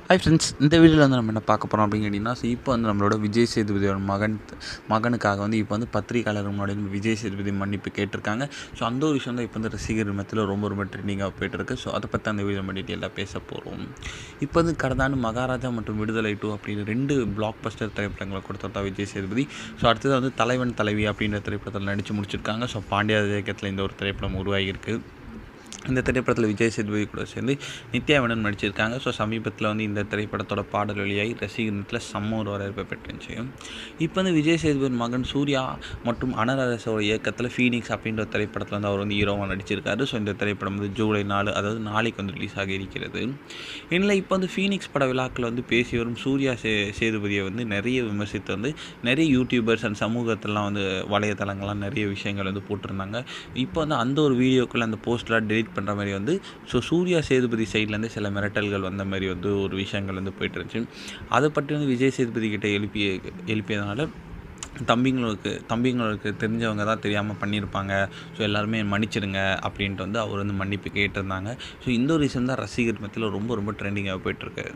Hi friends, இந்த வீடியோவில் வந்து நம்ம என்ன பார்க்க போகிறோம் அப்படின்னு கேட்டிங்கன்னா, இப்போ வந்து நம்மளோட விஜய் சேதுபதியோட மகனுக்காக வந்து இப்போ வந்து பத்திரிகையாளர் முன்னாடி வந்து விஜய் சேதுபதி மன்னிப்பு கேட்டிருக்காங்க. ஸோ அந்த ஒரு விஷயம் தான் இப்போ வந்து ரசிகர் மத்தியில் ரொம்ப ட்ரெண்டிங்காக போய்ட்டுருக்கு. ஸோ அதை பற்றி அந்த வீடியோ நம்ம டீட்டெயிலாக பேச போகிறோம். இப்போ வந்து கடந்த ஆண்டு மகாராஜா மற்றும் விடுதலை 2 அப்படின்னு 2 பிளாக் பஸ்டர் திரைப்படங்களை கொடுத்தா விஜய் சேதுபதி. ஸோ அடுத்தது வந்து தலைவன் தலைவி அப்படின்ற திரைப்படத்தில் நடித்து முடிச்சிருக்காங்க. ஸோ பாண்டியா இயக்கத்தில் இந்த ஒரு திரைப்படம் உருவாகியிருக்கு. இந்த திரைப்படத்தில் விஜய் சேதுபதி கூட சேர்ந்து நித்யா மேனன் நடிச்சிருக்காங்க. ஸோ சமீபத்தில் வந்து இந்த திரைப்படத்தோட பாடல் வெளியாகி ரசிகர் செம்ம ஒரு வரவேற்பை பெற்றுச்சு. இப்போ வந்து விஜய் சேதுபதி மகன் சூர்யா மற்றும் அனராஜோட இயக்கத்தில் ஃபீனிக்ஸ் அப்படின்ற திரைப்படத்தில் வந்து அவர் வந்து ஹீரோவாக நடிச்சிருக்காரு. ஸோ இந்த திரைப்படம் வந்து ஜூலை 4, அதாவது நாளைக்கு வந்து ரிலீஸ் ஆகி இருக்கிறது. இதில் இப்போ வந்து ஃபீனிக்ஸ் பட விழாக்கள் வந்து பேசி வரும் சூர்யா சேதுபதியை வந்து நிறைய விமர்சித்து வந்து நிறைய யூடியூபர்ஸ் அண்ட் சமூகத்திலாம் வந்து வலைத்தளங்கள்லாம் நிறைய விஷயங்கள் வந்து போட்டிருந்தாங்க. இப்போ வந்து அந்த ஒரு வீடியோக்குள்ளே அந்த போஸ்ட்லாம் டெலிட் பண்ணுற மாதிரி வந்து சூர்யா சேதுபதி சைட்லேருந்து சில மிரட்டல்கள் வந்த மாதிரி வந்து ஒரு விஷயங்கள் வந்து போயிட்டு இருந்துச்சு. அதை பற்றி வந்து விஜய் சேதுபதி கிட்ட எழுப்பியதுனால தம்பிங்களுக்கு தெரிஞ்சவங்க தான் தெரியாமல் பண்ணியிருப்பாங்க. ஸோ எல்லாருமே மன்னிச்சிடுங்க அப்படின்ட்டு வந்து அவர் வந்து மன்னிப்பு கேட்டிருந்தாங்க. ஸோ இந்த ஒரு விஷயம் தான் ரசிகர் மத்தியில் ரொம்ப ட்ரெண்டிங்காக போயிட்டுருக்கு.